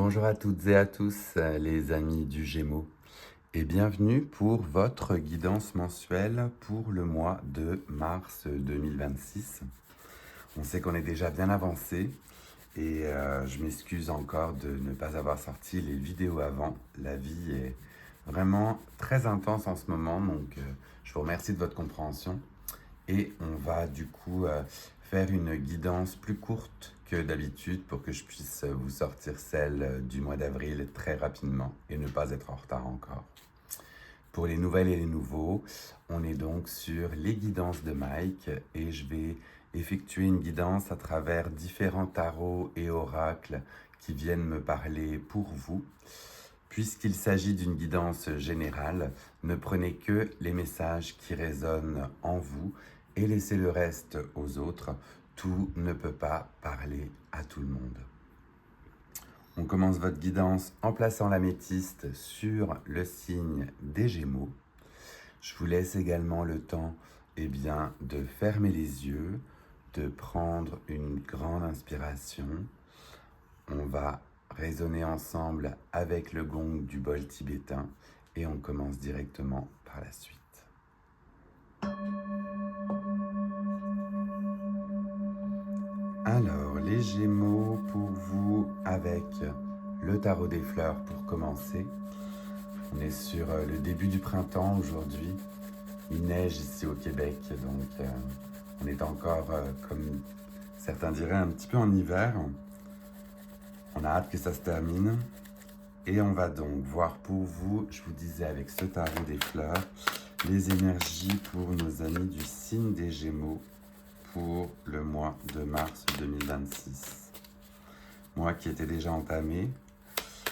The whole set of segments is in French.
Bonjour à toutes et à tous, les amis du Gémeaux, et bienvenue pour votre guidance mensuelle pour le mois de mars 2026. On sait qu'on est déjà bien avancé et je m'excuse encore de ne pas avoir sorti les vidéos avant. La vie est vraiment très intense en ce moment, donc je vous remercie de votre compréhension. Et on va du coup faire une guidance plus courte que d'habitude pour que je puisse vous sortir celle du mois d'avril très rapidement et ne pas être en retard encore. Pour les nouvelles et les nouveaux, on est donc sur les guidances de Mike et je vais effectuer une guidance à travers différents tarots et oracles qui viennent me parler pour vous. Puisqu'il s'agit d'une guidance générale, ne prenez que les messages qui résonnent en vous et laissez le reste aux autres. Tout ne peut pas parler à tout le monde. On commence votre guidance en plaçant l'améthyste sur le signe des Gémeaux. Je vous laisse également le temps de fermer les yeux, de prendre une grande inspiration. On va résonner ensemble avec le gong du bol tibétain et on commence directement par la suite. Alors, les Gémeaux pour vous avec le tarot des fleurs pour commencer. On est sur le début du printemps aujourd'hui. Il neige ici au Québec, donc on est encore, comme certains diraient, un petit peu en hiver. On a hâte que ça se termine. Et on va donc voir pour vous, je vous disais avec ce tarot des fleurs, les énergies pour nos amis du signe des Gémeaux pour le mois de mars 2026. Mois qui était déjà entamé,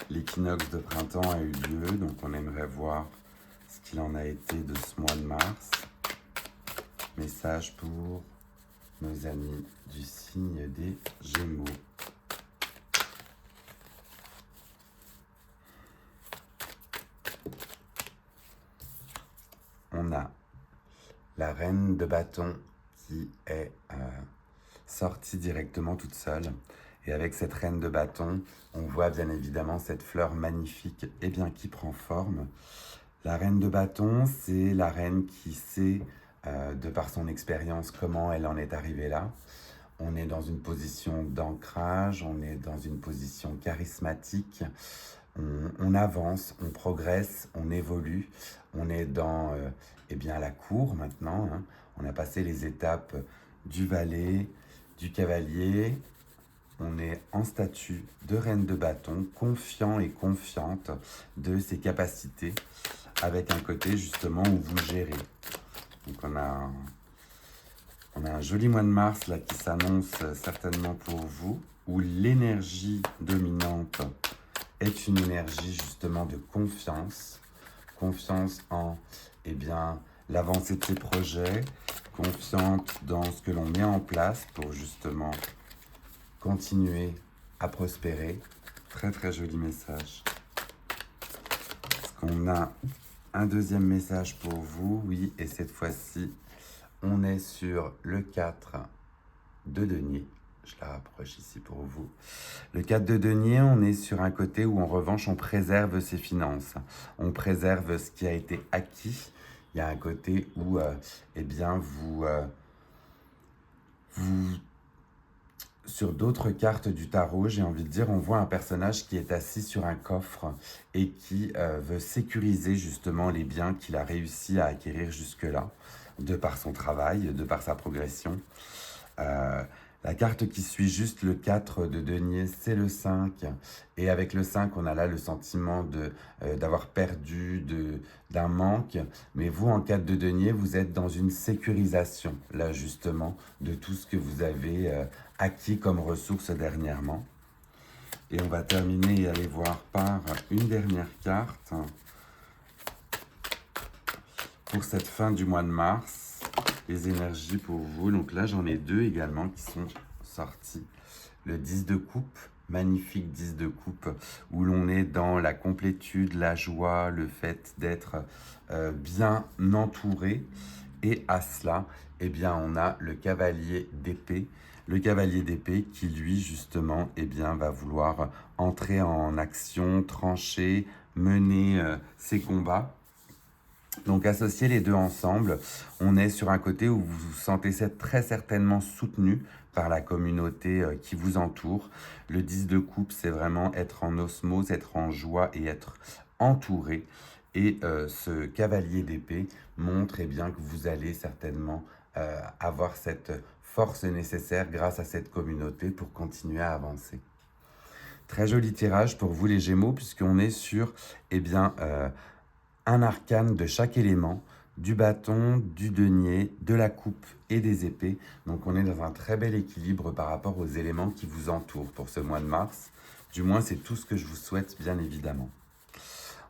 l'équinoxe de printemps a eu lieu, donc on aimerait voir ce qu'il en a été de ce mois de mars. Message pour nos amis du signe des Gémeaux. On a la reine de bâton qui est sortie directement toute seule. Et avec cette reine de bâton, on voit bien évidemment cette fleur magnifique qui prend forme. La reine de bâton, c'est la reine qui sait, de par son expérience, comment elle en est arrivée là. On est dans une position d'ancrage, on est dans une position charismatique. On avance, on progresse, on évolue. On est dans la cour maintenant. On a passé les étapes du valet, du cavalier. On est en statut de reine de bâton, confiant et confiante de ses capacités, avec un côté justement où vous gérez. Donc on a un joli mois de mars là qui s'annonce certainement pour vous, où l'énergie dominante est une énergie justement de confiance. Confiance en l'avancée de ses projets, confiante dans ce que l'on met en place pour justement continuer à prospérer. Très très joli message. Est-ce qu'on a un deuxième message pour vous? Oui, et cette fois-ci, on est sur le 4 de denier. Je la rapproche ici pour vous. Le 4 de denier, on est sur un côté où en revanche, on préserve ses finances. On préserve ce qui a été acquis. Il y a un côté où vous sur d'autres cartes du tarot, j'ai envie de dire, on voit un personnage qui est assis sur un coffre et qui veut sécuriser justement les biens qu'il a réussi à acquérir jusque-là, de par son travail, de par sa progression. La carte qui suit juste le 4 de denier, c'est le 5. Et avec le 5, on a là le sentiment d'avoir perdu, d'un manque. Mais vous, en 4 de denier, vous êtes dans une sécurisation, là justement, de tout ce que vous avez acquis comme ressources dernièrement. Et on va terminer et aller voir par une dernière carte pour cette fin du mois de mars. Les énergies pour vous. Donc là, j'en ai deux également qui sont sortis. Le 10 de coupe, magnifique 10 de coupe, où l'on est dans la complétude, la joie, le fait d'être bien entouré. Et à cela, on a le cavalier d'épée, le cavalier d'épée qui, lui, justement, eh bien, va vouloir entrer en action, trancher, mener ses combats. Donc, associer les deux ensemble, on est sur un côté où vous vous sentez très certainement soutenu par la communauté qui vous entoure. Le 10 de coupe, c'est vraiment être en osmose, être en joie et être entouré. Et ce cavalier d'épée montre eh bien, que vous allez certainement avoir cette force nécessaire grâce à cette communauté pour continuer à avancer. Très joli tirage pour vous les Gémeaux, puisqu'on est sur eh bien, un arcane de chaque élément, du bâton, du denier, de la coupe et des épées. Donc on est dans un très bel équilibre par rapport aux éléments qui vous entourent pour ce mois de mars. Du moins, c'est tout ce que je vous souhaite, bien évidemment.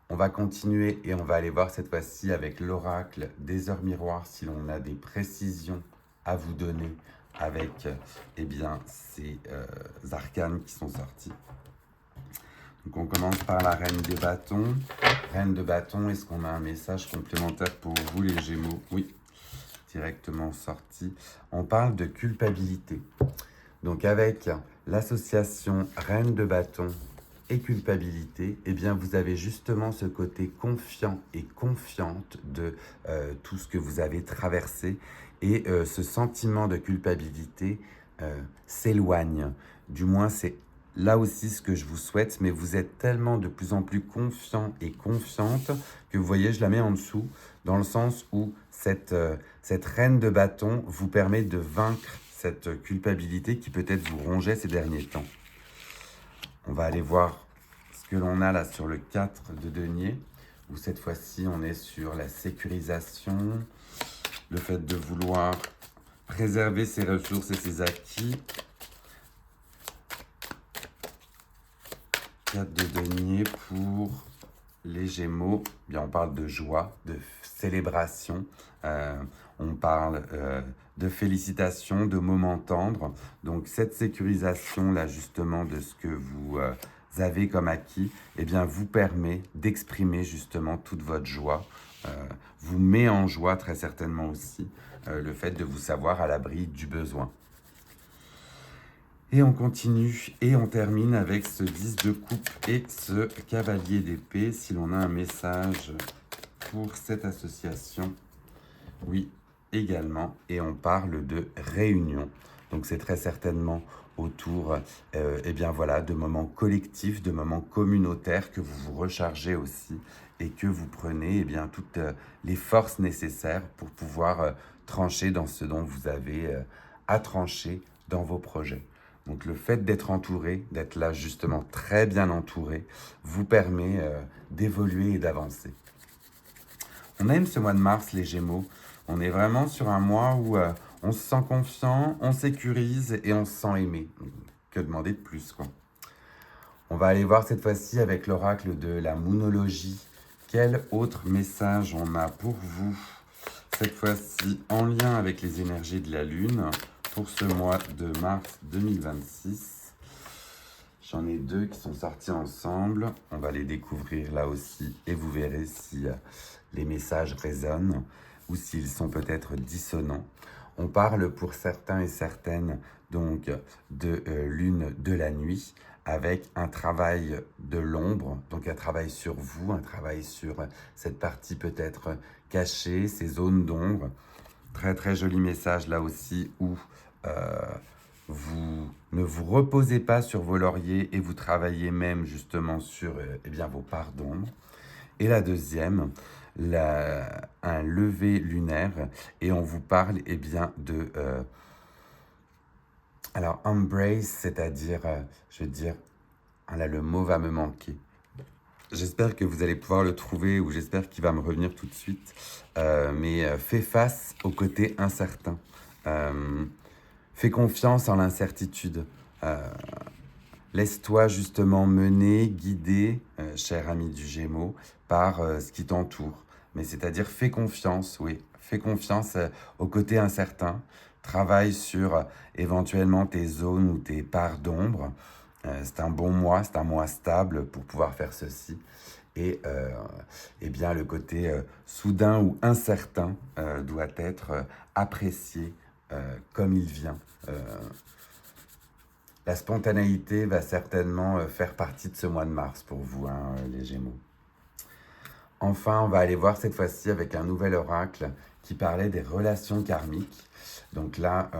On va continuer et on va aller voir cette fois-ci avec l'oracle des heures miroirs si l'on a des précisions à vous donner avec eh bien, ces arcanes qui sont sortis. Donc on commence par la reine des bâtons. Reine de bâton, est-ce qu'on a un message complémentaire pour vous les Gémeaux? Oui, directement sorti. On parle de culpabilité. Donc avec l'association reine de bâton et culpabilité, eh bien vous avez justement ce côté confiant et confiante de tout ce que vous avez traversé. Et ce sentiment de culpabilité s'éloigne. Du moins, c'est là aussi ce que je vous souhaite, mais vous êtes tellement de plus en plus confiant et confiante que vous voyez, je la mets en dessous, dans le sens où cette reine de bâton vous permet de vaincre cette culpabilité qui peut-être vous rongeait ces derniers temps. On va aller voir ce que l'on a là sur le 4 de denier, où cette fois-ci on est sur la sécurisation, le fait de vouloir préserver ses ressources et ses acquis. 4 de denier pour les Gémeaux. Bien, on parle de joie, de célébration, on parle de félicitations, de moments tendres. Donc cette sécurisation là justement de ce que vous avez comme acquis, eh bien vous permet d'exprimer justement toute votre joie, vous met en joie très certainement aussi le fait de vous savoir à l'abri du besoin. Et on continue et on termine avec ce 10 de coupe et ce cavalier d'épée. Si l'on a un message pour cette association, oui, également. Et on parle de réunion. Donc c'est très certainement autour eh bien voilà, de moments collectifs, de moments communautaires que vous vous rechargez aussi et que vous prenez eh bien, toutes les forces nécessaires pour pouvoir trancher dans ce dont vous avez à trancher dans vos projets. Donc le fait d'être entouré, d'être là justement très bien entouré, vous permet d'évoluer et d'avancer. On aime ce mois de mars, les Gémeaux. On est vraiment sur un mois où on se sent confiant, on sécurise et on se sent aimé. Que demander de plus, quoi. On va aller voir cette fois-ci avec l'oracle de la moonologie. Quel autre message on a pour vous, cette fois-ci en lien avec les énergies de la Lune, pour ce mois de mars 2026. J'en ai deux qui sont sortis ensemble. On va les découvrir là aussi et vous verrez si les messages résonnent ou s'ils sont peut-être dissonants. On parle pour certains et certaines donc de lune de la nuit avec un travail de l'ombre, donc un travail sur vous, un travail sur cette partie peut-être cachée, ces zones d'ombre. Très très joli message là aussi où vous ne vous reposez pas sur vos lauriers et vous travaillez même justement sur eh bien, vos parts d'ombre. Et la deuxième, un lever lunaire et on vous parle eh bien, de... alors, embrace, c'est-à-dire, je veux dire, là le mot va me manquer. J'espère que vous allez pouvoir le trouver ou j'espère qu'il va me revenir tout de suite. Mais fais face au côté incertain. Fais confiance en l'incertitude. Laisse-toi justement mener, guider, cher ami du Gémeaux, par ce qui t'entoure. Mais c'est-à-dire fais confiance, oui. Fais confiance au côté incertain. Travaille sur éventuellement tes zones ou tes parts d'ombre. C'est un bon mois, c'est un mois stable pour pouvoir faire ceci. Et eh bien, le côté soudain ou incertain doit être apprécié comme il vient. La spontanéité va certainement faire partie de ce mois de mars pour vous, hein, les Gémeaux. Enfin, on va aller voir cette fois-ci avec un nouvel oracle qui parlait des relations karmiques. Donc là,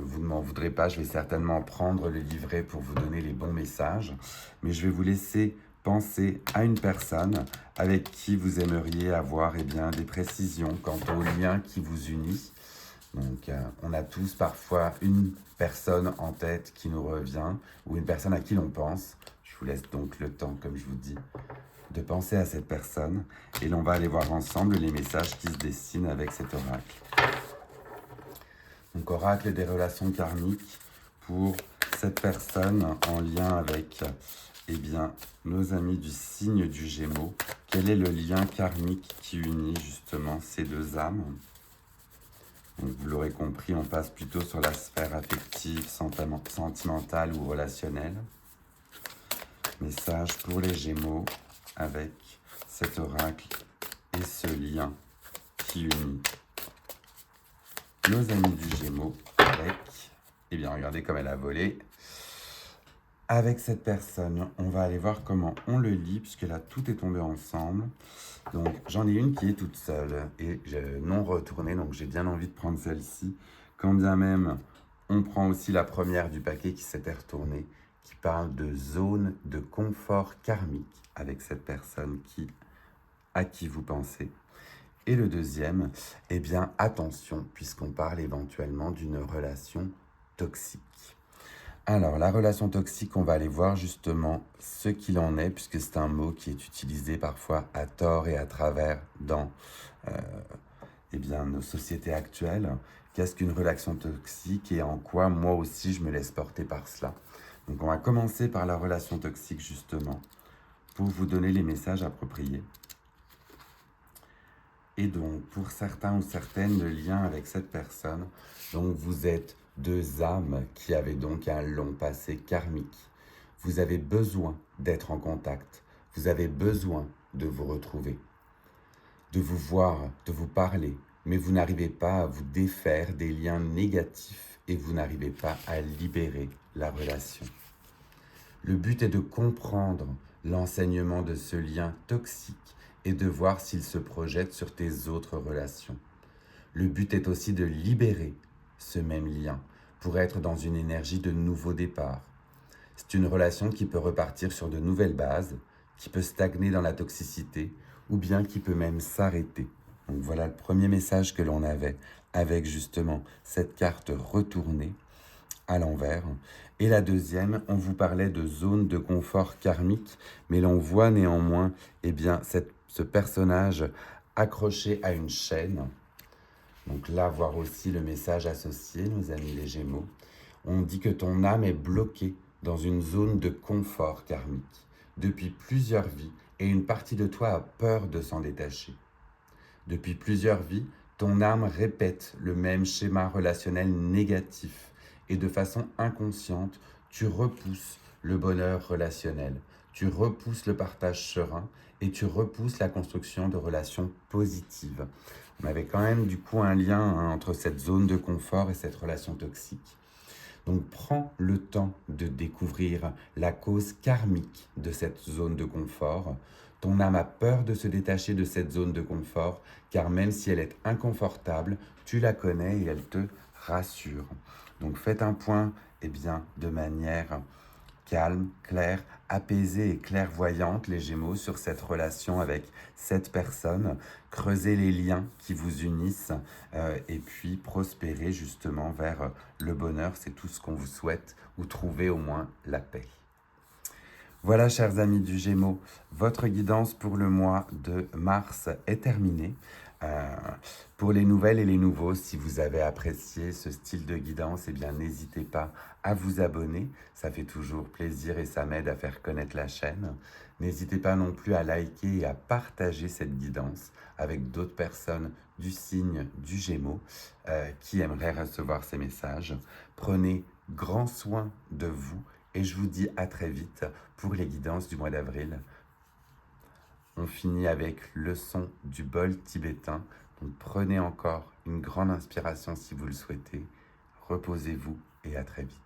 vous ne m'en voudrez pas, je vais certainement prendre le livret pour vous donner les bons messages. Mais je vais vous laisser penser à une personne avec qui vous aimeriez avoir des précisions quant au lien qui vous unit. Donc, on a tous parfois une personne en tête qui nous revient ou une personne à qui l'on pense. Je vous laisse donc le temps, comme je vous dis, de penser à cette personne et l'on va aller voir ensemble les messages qui se dessinent avec cet oracle. Donc, oracle des relations karmiques pour cette personne en lien avec nos amis du signe du Gémeaux. Quel est le lien karmique qui unit justement ces deux âmes? Donc, vous l'aurez compris, on passe plutôt sur la sphère affective, sentimentale ou relationnelle. Message pour les Gémeaux avec cet oracle et ce lien qui unit nos amis du Gémeaux avec, regardez comme elle a volé. Avec cette personne, on va aller voir comment on le lit, puisque là, tout est tombé ensemble. Donc, j'en ai une qui est toute seule et non retournée, donc j'ai bien envie de prendre celle-ci. Quand bien même, on prend aussi la première du paquet qui s'était retournée, qui parle de zone de confort karmique avec cette personne à qui vous pensez. Et le deuxième, attention, puisqu'on parle éventuellement d'une relation toxique. Alors, la relation toxique, on va aller voir justement ce qu'il en est, puisque c'est un mot qui est utilisé parfois à tort et à travers dans nos sociétés actuelles. Qu'est-ce qu'une relation toxique et en quoi moi aussi je me laisse porter par cela? Donc, on va commencer par la relation toxique justement, pour vous donner les messages appropriés. Et donc, pour certains ou certaines, le lien avec cette personne, donc vous êtes deux âmes qui avaient donc un long passé karmique. Vous avez besoin d'être en contact. Vous avez besoin de vous retrouver, de vous voir, de vous parler. Mais vous n'arrivez pas à vous défaire des liens négatifs et vous n'arrivez pas à libérer la relation. Le but est de comprendre l'enseignement de ce lien toxique et de voir s'il se projette sur tes autres relations. Le but est aussi de libérer ce même lien pour être dans une énergie de nouveau départ. C'est une relation qui peut repartir sur de nouvelles bases, qui peut stagner dans la toxicité ou bien qui peut même s'arrêter. Donc voilà le premier message que l'on avait avec justement cette carte retournée à l'envers. Et la deuxième, on vous parlait de zone de confort karmique, mais l'on voit néanmoins ce personnage accroché à une chaîne. Donc là, voir aussi le message associé, nos amis les Gémeaux. On dit que ton âme est bloquée dans une zone de confort karmique depuis plusieurs vies et une partie de toi a peur de s'en détacher. Depuis plusieurs vies, ton âme répète le même schéma relationnel négatif et de façon inconsciente, tu repousses le bonheur relationnel, tu repousses le partage serein et tu repousses la construction de relations positives. On avait quand même du coup un lien entre cette zone de confort et cette relation toxique. Donc prends le temps de découvrir la cause karmique de cette zone de confort. Ton âme a peur de se détacher de cette zone de confort, car même si elle est inconfortable, tu la connais et elle te rassure. Donc faites un point de manière calme, claire, apaisée et clairvoyante, les Gémeaux, sur cette relation avec cette personne. Creusez les liens qui vous unissent et puis prospérez justement vers le bonheur. C'est tout ce qu'on vous souhaite, ou trouver au moins la paix. Voilà, chers amis du Gémeaux, votre guidance pour le mois de mars est terminée. Pour les nouvelles et les nouveaux, si vous avez apprécié ce style de guidance, n'hésitez pas à vous abonner. Ça fait toujours plaisir et ça m'aide à faire connaître la chaîne. N'hésitez pas non plus à liker et à partager cette guidance avec d'autres personnes du signe du Gémeaux qui aimeraient recevoir ces messages. Prenez grand soin de vous et je vous dis à très vite pour les guidances du mois d'avril. On finit avec le son du bol tibétain. Donc prenez encore une grande inspiration si vous le souhaitez. Reposez-vous et à très vite.